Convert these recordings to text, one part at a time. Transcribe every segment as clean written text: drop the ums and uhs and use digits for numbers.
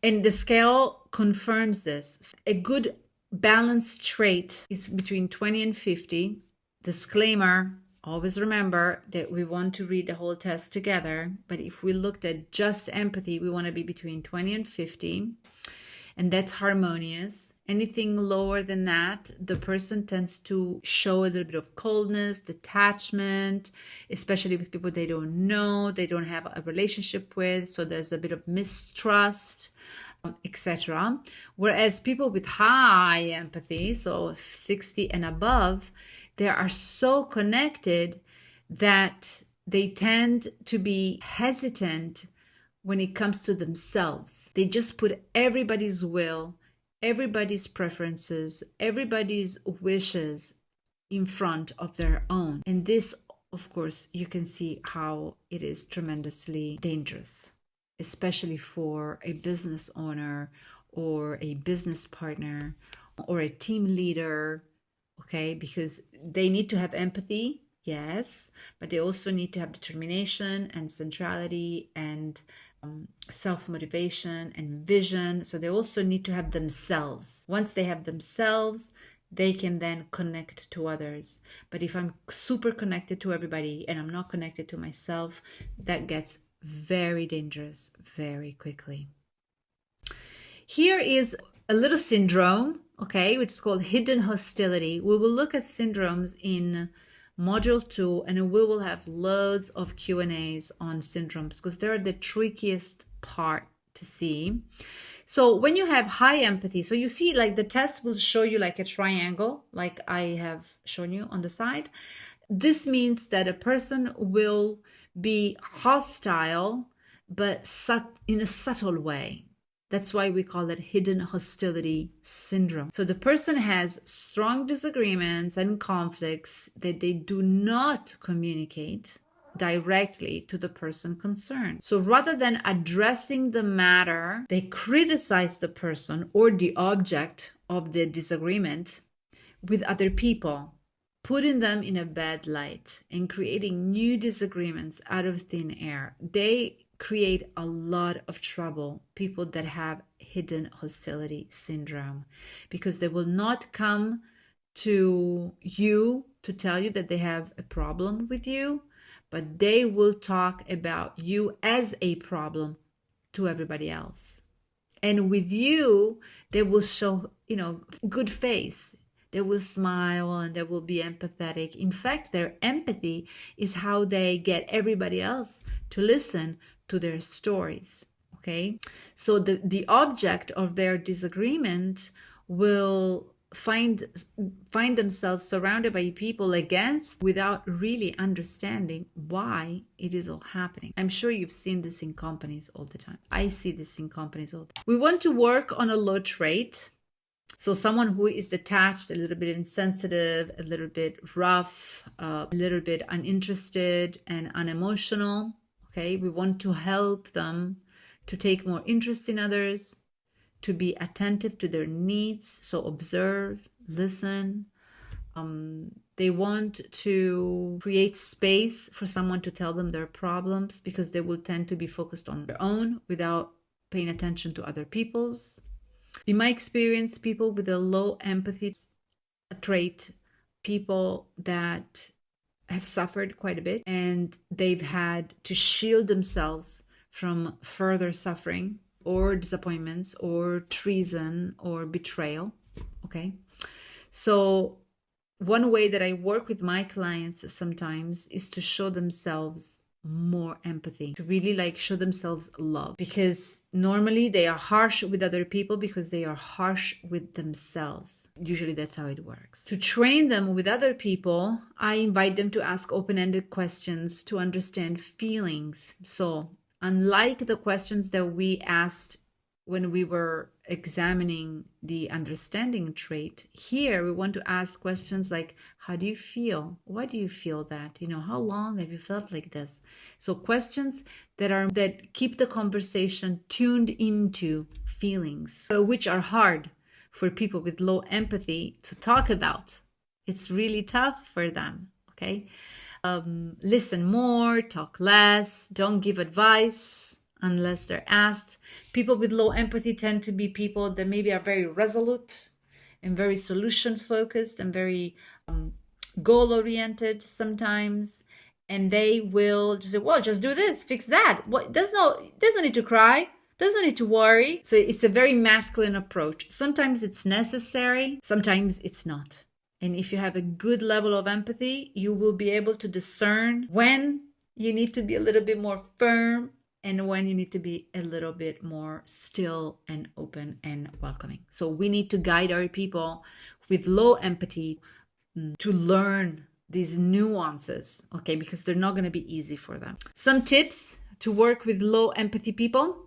And the scale confirms this. A good balanced trait is between 20 and 50. Disclaimer, always remember that we want to read the whole test together. But if we looked at just empathy, we want to be between 20 and 50. And that's harmonious. Anything lower than that, the person tends to show a little bit of coldness, detachment, especially with people they don't know, they don't have a relationship with. So there's a bit of mistrust, etc. Whereas people with high empathy, so 60 and above, they are so connected that they tend to be hesitant when it comes to themselves. They just put everybody's will, everybody's preferences, everybody's wishes in front of their own. And this, of course, you can see how it is tremendously dangerous, especially for a business owner or a business partner or a team leader, okay? Because they need to have empathy, yes, but they also need to have determination and centrality and self-motivation and vision. So they also need to have themselves. Once they have themselves, they can then connect to others. But if I'm super connected to everybody and I'm not connected to myself, that gets very dangerous very quickly. Here is a little syndrome, okay, which is called hidden hostility. We will look at syndromes in Module 2, and we will have loads of Q&As on syndromes because they're the trickiest part to see. So when you have high empathy, so you see like the test will show you like a triangle, like I have shown you on the side. This means that a person will be hostile, but in a subtle way. That's why we call it hidden hostility syndrome. So the person has strong disagreements and conflicts that they do not communicate directly to the person concerned. So rather than addressing the matter, they criticize the person or the object of the disagreement with other people, putting them in a bad light and creating new disagreements out of thin air. They create a lot of trouble, people that have hidden hostility syndrome, because they will not come to you to tell you that they have a problem with you, but they will talk about you as a problem to everybody else. And with you, they will show, good face. They will smile and they will be empathetic. In fact, their empathy is how they get everybody else to listen to their stories, okay? So the object of their disagreement will find themselves surrounded by people against without really understanding why it is all happening. I'm sure you've seen this in companies all the time. I see this in companies all the time. We want to work on a low trait. So someone who is detached, a little bit insensitive, a little bit rough, a little bit uninterested and unemotional. Okay, we want to help them to take more interest in others, to be attentive to their needs. So observe, listen. They want to create space for someone to tell them their problems because they will tend to be focused on their own without paying attention to other people's. In my experience, people with a low empathy trait, people that have suffered quite a bit and they've had to shield themselves from further suffering or disappointments or treason or betrayal. Okay. So one way that I work with my clients sometimes is to show themselves more empathy, to really show themselves love, because normally they are harsh with other people because they are harsh with themselves. Usually that's how it works. To train them with other people, I invite them to ask open-ended questions to understand feelings. So unlike the questions that we asked when we were examining the understanding trait, here we want to ask questions like, how do you feel? Why do you feel that? How long have you felt like this? So questions that keep the conversation tuned into feelings, which are hard for people with low empathy to talk about. It's really tough for them, okay? Listen more, talk less, don't give advice. unless they're asked. People with low empathy tend to be people that maybe are very resolute and very solution focused and very goal oriented sometimes. And they will just say, well, just do this, fix that. What? There's no need to cry. There's no need to worry. So it's a very masculine approach. Sometimes it's necessary. Sometimes it's not. And if you have a good level of empathy, you will be able to discern when you need to be a little bit more firm and when you need to be a little bit more still and open and welcoming. So we need to guide our people with low empathy to learn these nuances, okay, because they're not going to be easy for them. Some tips to work with low empathy people.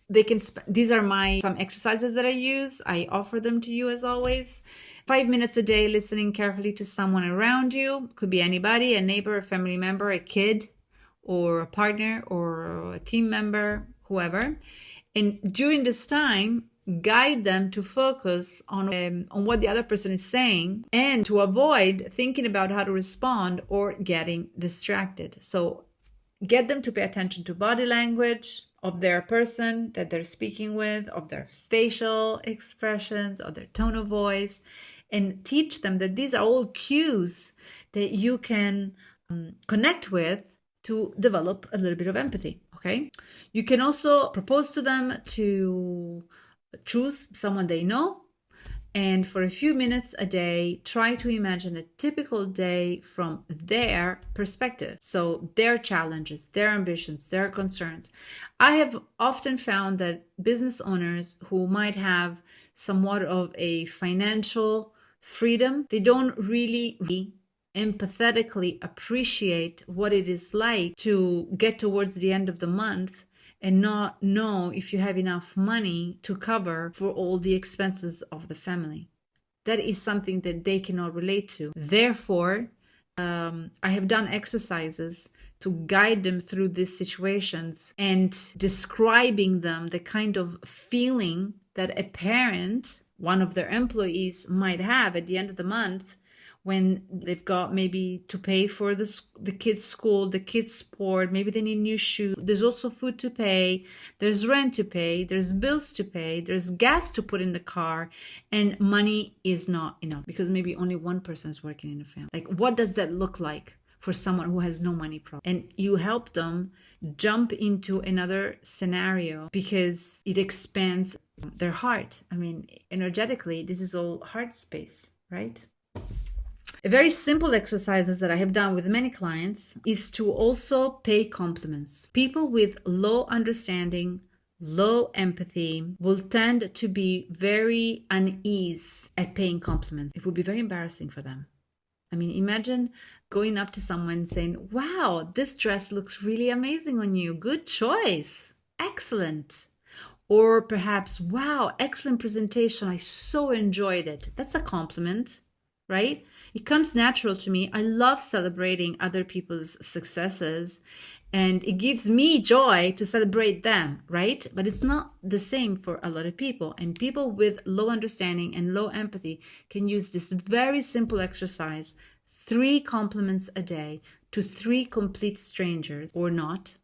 These are some exercises that I use. I offer them to you as always. 5 minutes a day listening carefully to someone around you. Could be anybody, a neighbor, a family member, a kid, or a partner, or a team member, whoever. And during this time, guide them to focus on what the other person is saying and to avoid thinking about how to respond or getting distracted. So get them to pay attention to body language of their person that they're speaking with, of their facial expressions, of their tone of voice, and teach them that these are all cues that you can connect with to develop a little bit of empathy, okay? You can also propose to them to choose someone they know, and for a few minutes a day, try to imagine a typical day from their perspective. So their challenges, their ambitions, their concerns. I have often found that business owners who might have somewhat of a financial freedom, they don't really empathetically appreciate what it is like to get towards the end of the month and not know if you have enough money to cover for all the expenses of the family. That is something that they cannot relate to. Therefore, I have done exercises to guide them through these situations and describing them the kind of feeling that a parent, one of their employees, might have at the end of the month when they've got maybe to pay for the kids' school, the kids' sport, maybe they need new shoes. There's also food to pay, there's rent to pay, there's bills to pay, there's gas to put in the car, and money is not enough because maybe only one person is working in the family. Like, what does that look like for someone who has no money problem? And you help them jump into another scenario because it expands their heart. I mean, energetically, this is all heart space, right? A very simple exercises that I have done with many clients is to also pay compliments. People with low understanding, low empathy will tend to be very uneasy at paying compliments. It would be very embarrassing for them. I mean, imagine going up to someone and saying, wow, this dress looks really amazing on you. Good choice. Excellent. Or perhaps, wow, excellent presentation. I so enjoyed it. That's a compliment, right? It comes natural to me. I love celebrating other people's successes and it gives me joy to celebrate them, right? But it's not the same for a lot of people. And people with low understanding and low empathy can use this very simple exercise, 3 compliments a day to 3 complete strangers or not,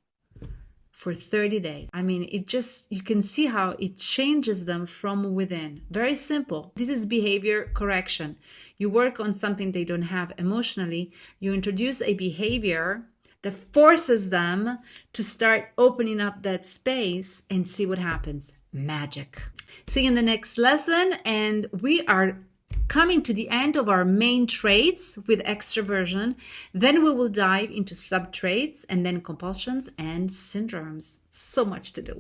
for 30 days. I mean, you can see how it changes them from within. Very simple. This is behavior correction. You work on something they don't have emotionally. You introduce a behavior that forces them to start opening up that space and see what happens. Magic. See you in the next lesson. And we are coming to the end of our main traits with extroversion. Then we will dive into sub-traits and then compulsions and syndromes. So much to do.